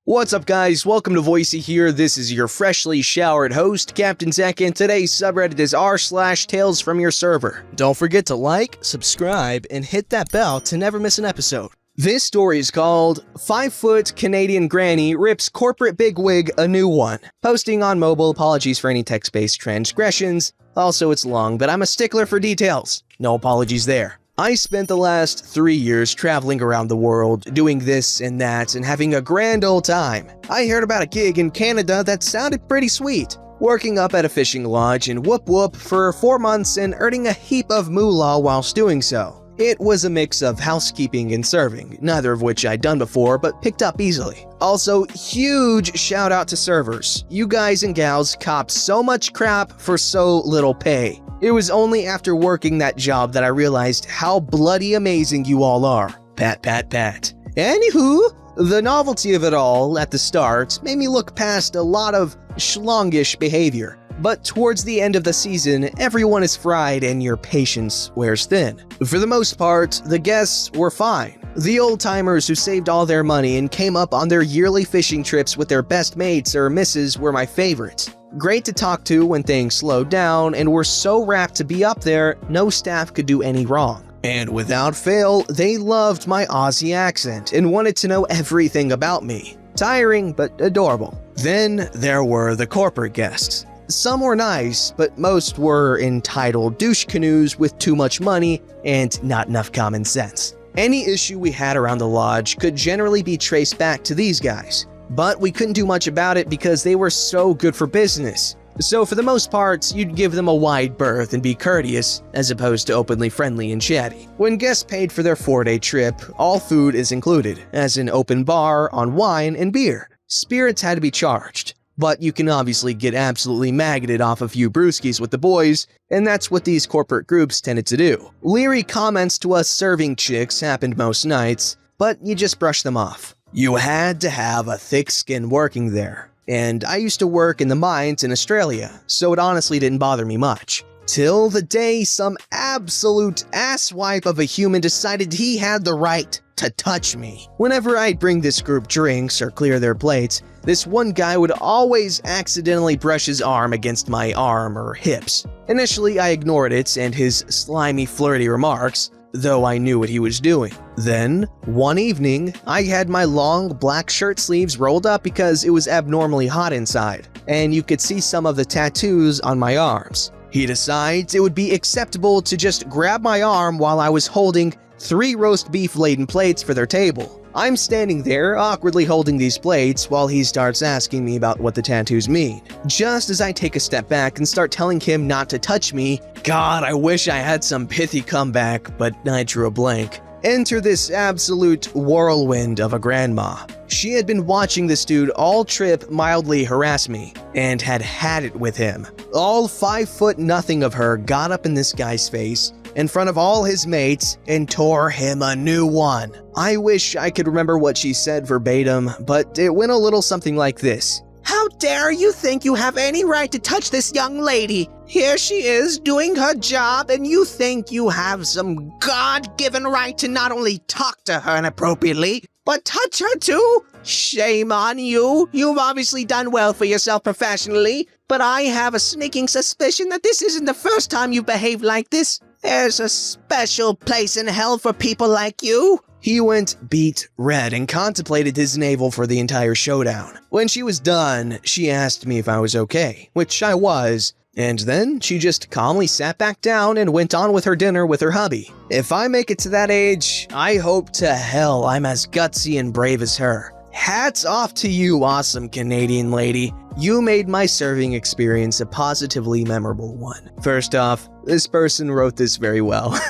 What's up, guys? Welcome to Voicey here. This is your freshly showered host, Captain Zach, and today's subreddit is r/TalesFromYourServer. Don't forget to like, subscribe, and hit that bell to never miss an episode. This story is called 5-Foot Canadian Granny Rips Corporate Bigwig a New One. Posting on mobile, apologies for any text-based transgressions. Also, it's long, but I'm a stickler for details. No apologies there. I spent the last 3 years traveling around the world, doing this and that, and having a grand old time. I heard about a gig in Canada that sounded pretty sweet. Working up at a fishing lodge in Whoop Whoop for 4 months and earning a heap of moolah whilst doing so. It was a mix of housekeeping and serving, neither of which I'd done before but picked up easily. Also, huge shout out to servers. You guys and gals cop so much crap for so little pay. It was only after working that job that I realized how bloody amazing you all are. Pat, pat, pat. Anywho, the novelty of it all at the start made me look past a lot of schlongish behavior. But towards the end of the season, everyone is fried and your patience wears thin. For the most part, the guests were fine. The old-timers who saved all their money and came up on their yearly fishing trips with their best mates or misses were my favorites. Great to talk to when things slowed down, and were so rapt to be up there, no staff could do any wrong. And without fail, they loved my Aussie accent and wanted to know everything about me. Tiring, but adorable. Then there were the corporate guests. Some were nice, but most were entitled douche canoes with too much money and not enough common sense. Any issue we had around the lodge could generally be traced back to these guys. But we couldn't do much about it because they were so good for business. So for the most part, you'd give them a wide berth and be courteous, as opposed to openly friendly and chatty. When guests paid for their 4-day trip, all food is included, as an open bar on wine and beer. Spirits had to be charged, but you can obviously get absolutely maggoted off a few brewskis with the boys, and that's what these corporate groups tended to do. Leery comments to us serving chicks happened most nights, but you just brush them off. You had to have a thick skin working there, and I used to work in the mines in Australia, so it honestly didn't bother me much. Till the day some absolute asswipe of a human decided he had the right to touch me. Whenever I'd bring this group drinks or clear their plates, this one guy would always accidentally brush his arm against my arm or hips. Initially, I ignored it and his slimy, flirty remarks, though I knew what he was doing. Then, one evening, I had my long black shirt sleeves rolled up because it was abnormally hot inside, and you could see some of the tattoos on my arms. He decides it would be acceptable to just grab my arm while I was holding 3 roast beef-laden plates for their table. I'm standing there, awkwardly holding these plates, while he starts asking me about what the tattoos mean. Just as I take a step back and start telling him not to touch me, God, I wish I had some pithy comeback, but I drew a blank. Enter this absolute whirlwind of a grandma. She had been watching this dude all trip mildly harass me, and had it with him. All 5 nothing of her got up in this guy's face, in front of all his mates, and tore him a new one. I wish I could remember what she said verbatim, but it went a little something like this. How dare you think you have any right to touch this young lady? Here she is doing her job, and you think you have some God-given right to not only talk to her inappropriately, but touch her too? Shame on you. You've obviously done well for yourself professionally, but I have a sneaking suspicion that this isn't the first time you've behaved like this. There's a special place in hell for people like you. He went beet red and contemplated his navel for the entire showdown. When she was done, she asked me if I was okay, which I was, and then she just calmly sat back down and went on with her dinner with her hubby. If I make it to that age, I hope to hell I'm as gutsy and brave as her. Hats off to you, awesome Canadian lady. You made my serving experience a positively memorable one. First off, this person wrote this very well.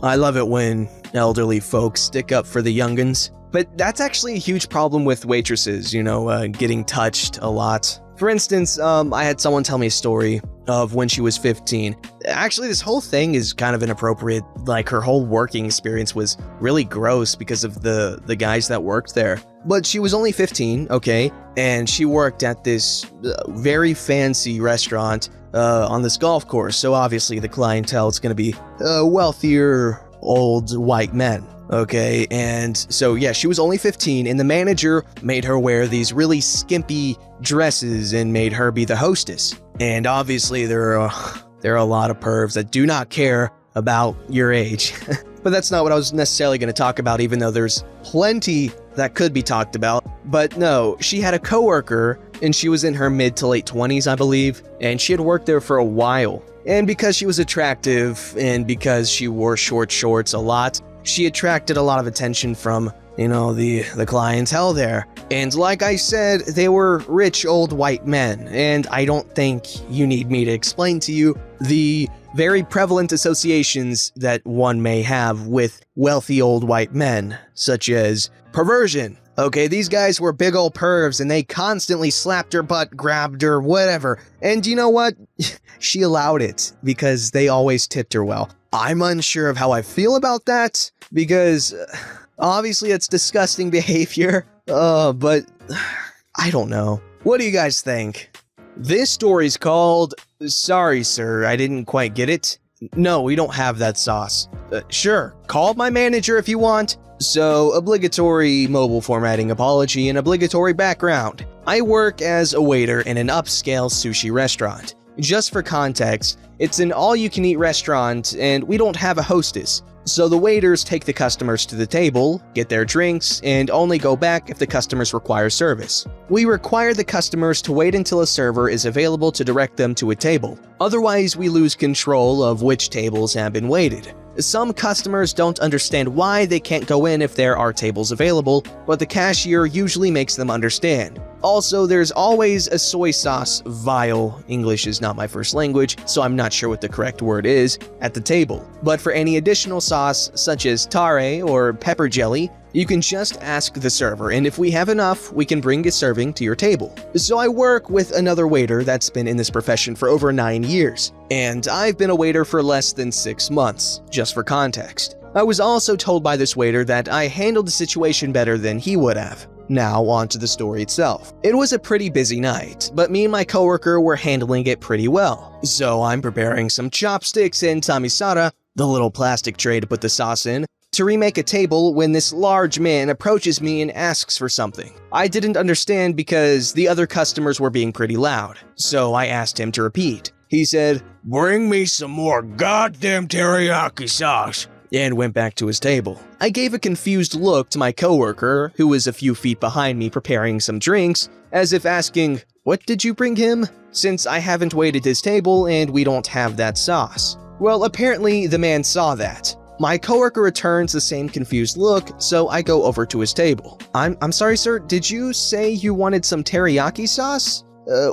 I love it when elderly folks stick up for the young'uns. But that's actually a huge problem with waitresses, getting touched a lot. For instance, I had someone tell me a story of when she was 15. Actually, this whole thing is kind of inappropriate. Like, her whole working experience was really gross because of the guys that worked there. But she was only 15, okay? And she worked at this very fancy restaurant on this golf course. So obviously the clientele is going to be wealthier, old white men. Okay, and so yeah, she was only 15, and the manager made her wear these really skimpy dresses and made her be the hostess. And obviously there are a lot of pervs that do not care about your age. But that's not what I was necessarily going to talk about, even though there's plenty that could be talked about. But no, she had a coworker, and she was in her mid to late 20s, I believe, and she had worked there for a while. And because she was attractive, and because she wore short shorts a lot, she attracted a lot of attention from, the clientele there. And like I said, they were rich old white men, and I don't think you need me to explain to you the very prevalent associations that one may have with wealthy old white men, such as perversion. Okay, these guys were big old pervs, and they constantly slapped her butt, grabbed her, whatever. And you know what? She allowed it, because they always tipped her well. I'm unsure of how I feel about that, because obviously it's disgusting behavior, but I don't know. What do you guys think? This story's called, "Sorry sir, I didn't quite get it. No, we don't have that sauce." Sure, call my manager if you want. So, obligatory mobile formatting apology and obligatory background. I work as a waiter in an upscale sushi restaurant. Just for context, it's an all-you-can-eat restaurant, and we don't have a hostess. So the waiters take the customers to the table, get their drinks, and only go back if the customers require service. We require the customers to wait until a server is available to direct them to a table. Otherwise, we lose control of which tables have been waited. Some customers don't understand why they can't go in if there are tables available, but the cashier usually makes them understand. Also, there's always a soy sauce vial, English is not my first language, so I'm not sure what the correct word is, at the table. But for any additional sauce, such as tare or pepper jelly, you can just ask the server, and if we have enough, we can bring a serving to your table. So I work with another waiter that's been in this profession for over 9 years, and I've been a waiter for less than 6 months, just for context. I was also told by this waiter that I handled the situation better than he would have. Now on to the story itself. It was a pretty busy night, but me and my coworker were handling it pretty well. So I'm preparing some chopsticks and tamisara, the little plastic tray to put the sauce in, to remake a table when this large man approaches me and asks for something. I didn't understand because the other customers were being pretty loud, so I asked him to repeat. He said, "Bring me some more goddamn teriyaki sauce," and went back to his table. I gave a confused look to my coworker, who was a few feet behind me preparing some drinks, as if asking, "What did you bring him?" since I haven't waited his table and we don't have that sauce. Well, apparently the man saw that. My coworker returns the same confused look, so I go over to his table. I'm sorry, sir, did you say you wanted some teriyaki sauce?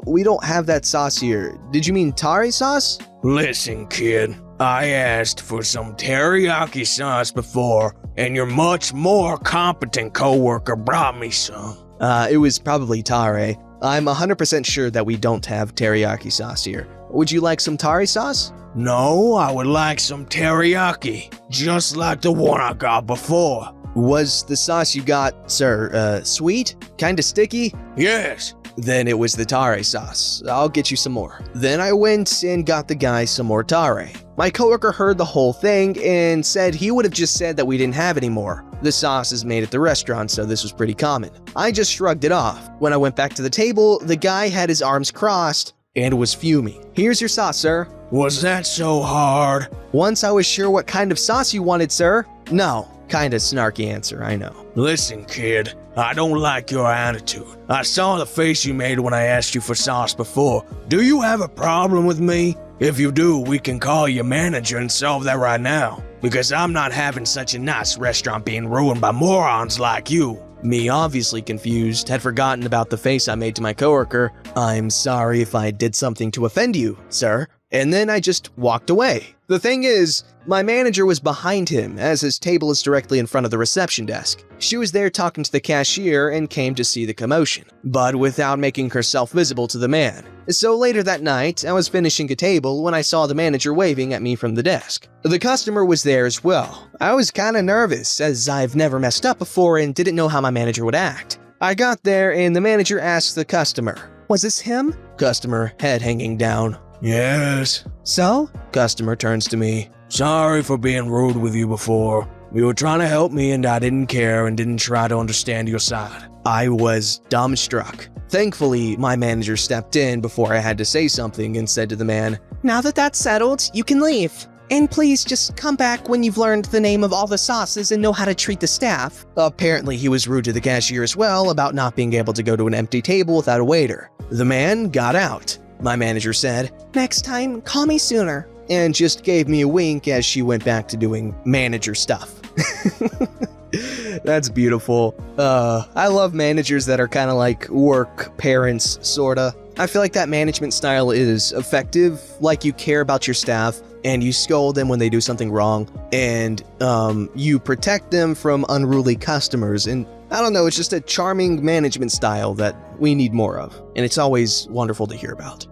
We don't have that sauce here. Did you mean tare sauce? Listen, kid, I asked for some teriyaki sauce before, and your much more competent coworker brought me some. It was probably tare. I'm 100% sure that we don't have teriyaki sauce here. Would you like some tare sauce? No, I would like some teriyaki, just like the one I got before. Was the sauce you got, sir, sweet? Kinda sticky? Yes. Then it was the tare sauce. I'll get you some more. Then I went and got the guy some more tare. My coworker heard the whole thing and said he would have just said that we didn't have any more. The sauce is made at the restaurant, so this was pretty common. I just shrugged it off. When I went back to the table, the guy had his arms crossed and was fuming. "Here's your sauce, sir." Was that so hard? "Once I was sure what kind of sauce you wanted, sir." "No." Kinda snarky answer, I know. Listen, kid, I don't like your attitude. I saw the face you made when I asked you for sauce before. Do you have a problem with me? If you do, we can call your manager and solve that right now. Because I'm not having such a nice restaurant being ruined by morons like you. Me, obviously confused, had forgotten about the face I made to my coworker. "I'm sorry if I did something to offend you, sir." And then I just walked away. The thing is, my manager was behind him, as his table is directly in front of the reception desk. She was there talking to the cashier and came to see the commotion, but without making herself visible to the man. So later that night, I was finishing a table when I saw the manager waving at me from the desk. The customer was there as well. I was kinda nervous, as I've never messed up before and didn't know how my manager would act. I got there and the manager asked the customer, "Was this him?" Customer, head hanging down. Yes. "So?" Customer turns to me. Sorry for being rude with you before. You were trying to help me and I didn't care and didn't try to understand your side. I was dumbstruck. Thankfully, my manager stepped in before I had to say something and said to the man, "Now that that's settled, you can leave. And please just come back when you've learned the name of all the sauces and know how to treat the staff." Apparently, he was rude to the cashier as well about not being able to go to an empty table without a waiter. The man got out. My manager said, "Next time, call me sooner," and just gave me a wink as she went back to doing manager stuff. That's beautiful. I love managers that are kind of like work parents, sorta. I feel like that management style is effective, like you care about your staff and you scold them when they do something wrong, and you protect them from unruly customers. And I don't know, it's just a charming management style that we need more of, and it's always wonderful to hear about.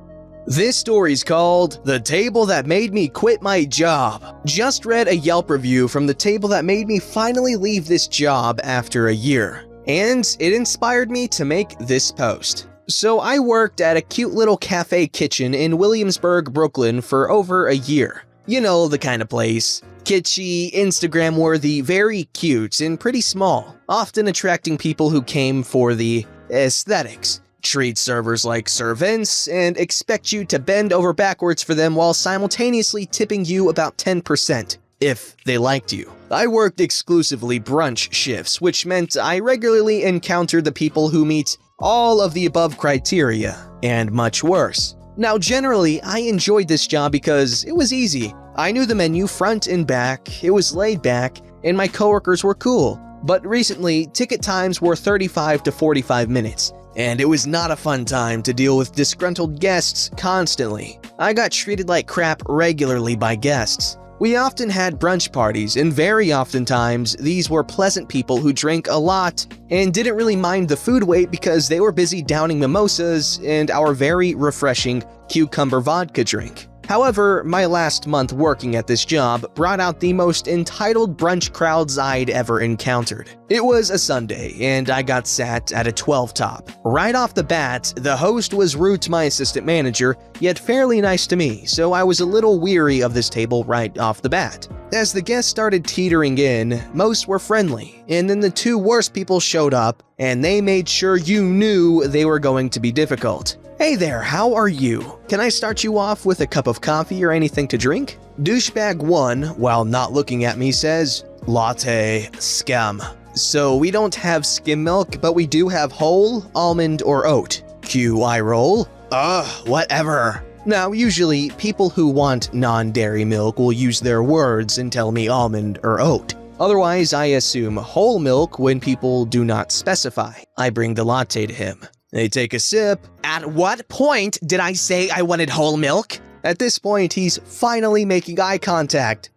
This story's called The Table That Made Me Quit My Job. Just read a Yelp review from the table that made me finally leave this job after a year, and it inspired me to make this post. So I worked at a cute little cafe kitchen in Williamsburg, Brooklyn for over a year. You know, the kind of place. Kitschy, Instagram-worthy, very cute, and pretty small, often attracting people who came for the aesthetics. Treat servers like servants and expect you to bend over backwards for them while simultaneously tipping you about 10%, if they liked you. I worked exclusively brunch shifts, which meant I regularly encountered the people who meet all of the above criteria, and much worse. Now, generally, I enjoyed this job because it was easy. I knew the menu front and back, it was laid back, and my coworkers were cool. But recently, ticket times were 35 to 45 minutes. And it was not a fun time to deal with disgruntled guests constantly. I got treated like crap regularly by guests. We often had brunch parties, and very oftentimes, these were pleasant people who drank a lot and didn't really mind the food wait because they were busy downing mimosas and our very refreshing cucumber vodka drink. However, my last month working at this job brought out the most entitled brunch crowds I'd ever encountered. It was a Sunday, and I got sat at a 12 top. Right off the bat, the host was rude to my assistant manager, yet fairly nice to me, so I was a little weary of this table right off the bat. As the guests started teetering in, most were friendly, and then the two worst people showed up, and they made sure you knew they were going to be difficult. "Hey there, how are you? Can I start you off with a cup of coffee or anything to drink?" Douchebag 1, while not looking at me, says, "Latte, skim." "So we don't have skim milk, but we do have whole, almond, or oat." Cue eye roll. Whatever. Now, usually, people who want non-dairy milk will use their words and tell me almond or oat. Otherwise, I assume whole milk when people do not specify. I bring the latte to him. They take a sip. "At what point did I say I wanted whole milk?" At this point, he's finally making eye contact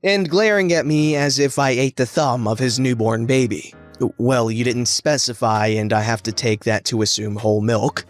and glaring at me as if I ate the thumb of his newborn baby. "Well, you didn't specify, and I have to take that to assume whole milk."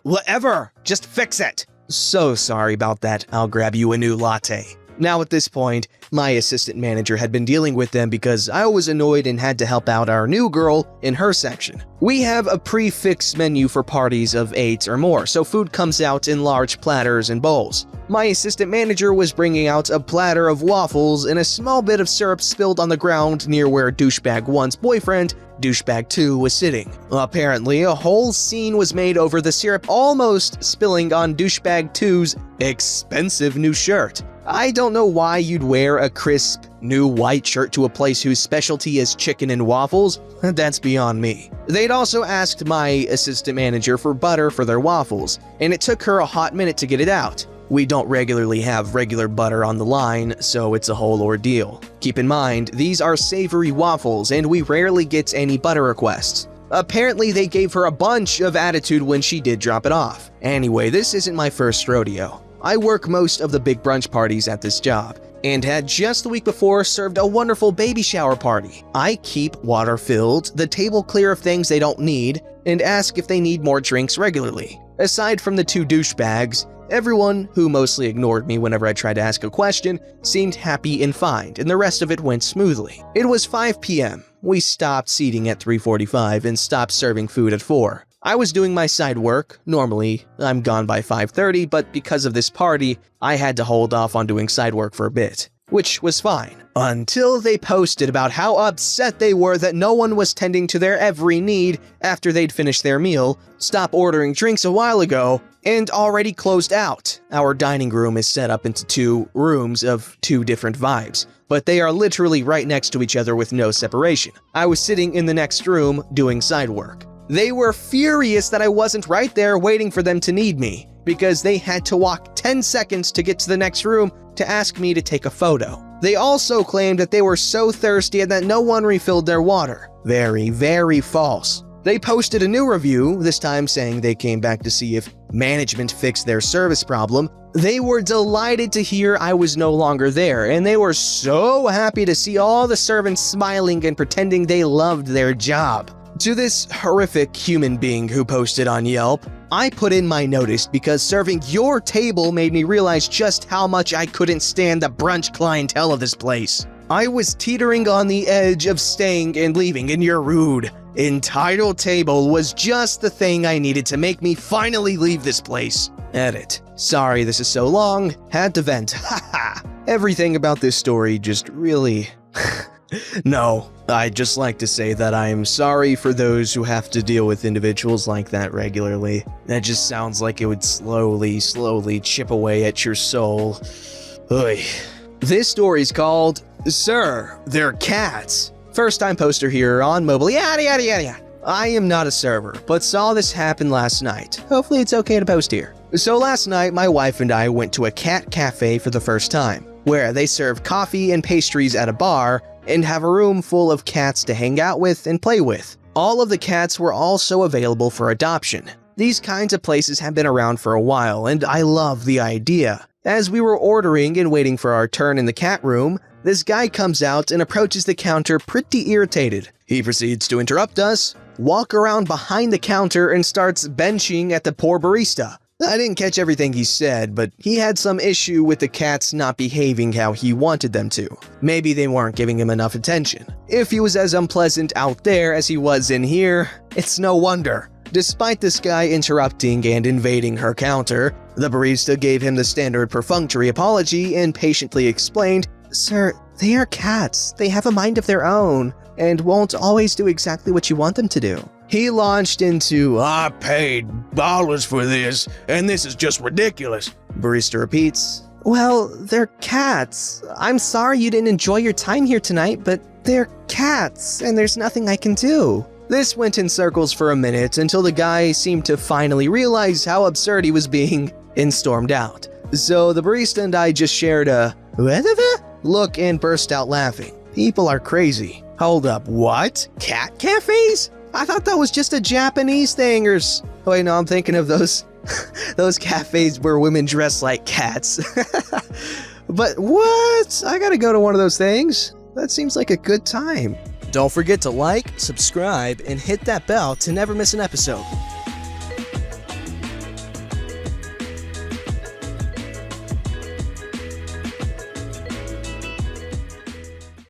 Whatever. Just fix it." "So sorry about that. I'll grab you a new latte." Now at this point, my assistant manager had been dealing with them because I was annoyed and had to help out our new girl in her section. We have a prefix menu for parties of 8 or more, so food comes out in large platters and bowls. My assistant manager was bringing out a platter of waffles and a small bit of syrup spilled on the ground near where Douchebag 1's boyfriend, Douchebag 2, was sitting. Apparently, a whole scene was made over the syrup almost spilling on Douchebag 2's expensive new shirt. I don't know why you'd wear a crisp, new white shirt to a place whose specialty is chicken and waffles. That's beyond me. They'd also asked my assistant manager for butter for their waffles, and it took her a hot minute to get it out. We don't regularly have regular butter on the line, so it's a whole ordeal. Keep in mind, these are savory waffles, and we rarely get any butter requests. Apparently, they gave her a bunch of attitude when she did drop it off. Anyway, this isn't my first rodeo. I work most of the big brunch parties at this job, and had just the week before served a wonderful baby shower party. I keep water filled, the table clear of things they don't need, and ask if they need more drinks regularly. Aside from the two douchebags, everyone, who mostly ignored me whenever I tried to ask a question, seemed happy and fine, and the rest of it went smoothly. It was 5 p.m. We stopped seating at 3:45 and stopped serving food at 4. I was doing my side work. Normally, I'm gone by 5:30, but because of this party, I had to hold off on doing side work for a bit. which was fine. Until they posted about how upset they were that no one was tending to their every need after they'd finished their meal, stopped ordering drinks a while ago, and already closed out. Our dining room is set up into 2 rooms of 2 different vibes, but they are literally right next to each other with no separation. I was sitting in the next room doing side work. They were furious that I wasn't right there waiting for them to need me, because they had to walk 10 seconds to get to the next room to ask me to take a photo. They also claimed that they were so thirsty and that no one refilled their water. Very, very false. They posted a new review, this time saying they came back to see if management fixed their service problem. They were delighted to hear I was no longer there, and they were so happy to see all the servants smiling and pretending they loved their job. To this horrific human being who posted on Yelp, I put in my notice because serving your table made me realize just how much I couldn't stand the brunch clientele of this place. I was teetering on the edge of staying and leaving, and your rude, entitled table was just the thing I needed to make me finally leave this place. Edit. Sorry this is so long, had to vent, haha. Everything about this story just really... No, I'd just like to say that I'm sorry for those who have to deal with individuals like that regularly. That just sounds like it would slowly chip away at your soul. Oy. This story's called, Sir, They're Cats. First time poster here on mobile, yada yada yada yada. I am not a server, but saw this happen last night. Hopefully it's okay to post here. So last night, my wife and I went to a cat cafe for the first time, where they serve coffee and pastries at a bar, and have a room full of cats to hang out with and play with. All of the cats were also available for adoption. These kinds of places have been around for a while, and I love the idea. As we were ordering and waiting for our turn in the cat room, this guy comes out and approaches the counter pretty irritated. He proceeds to interrupt us, walk around behind the counter, and starts benching at the poor barista. I didn't catch everything he said, but he had some issue with the cats not behaving how he wanted them to. Maybe they weren't giving him enough attention. If he was as unpleasant out there as he was in here, it's no wonder. Despite this guy interrupting and invading her counter, the barista gave him the standard perfunctory apology and patiently explained, "Sir, they are cats. They have a mind of their own and won't always do exactly what you want them to do." He launched into, I paid dollars for this, and this is just ridiculous. Barista repeats, "Well, they're cats. I'm sorry you didn't enjoy your time here tonight, but they're cats, and there's nothing I can do." This went in circles for a minute until the guy seemed to finally realize how absurd he was being and stormed out. So the barista and I just shared a look and burst out laughing. People are crazy. Hold up, what? Cat cafes? I thought that was just a Japanese thing or oh wait, no, I'm thinking of those cafes where women dress like cats. But what? I gotta go to one of those things. That seems like a good time. Don't forget to like, subscribe, and hit that bell to never miss an episode.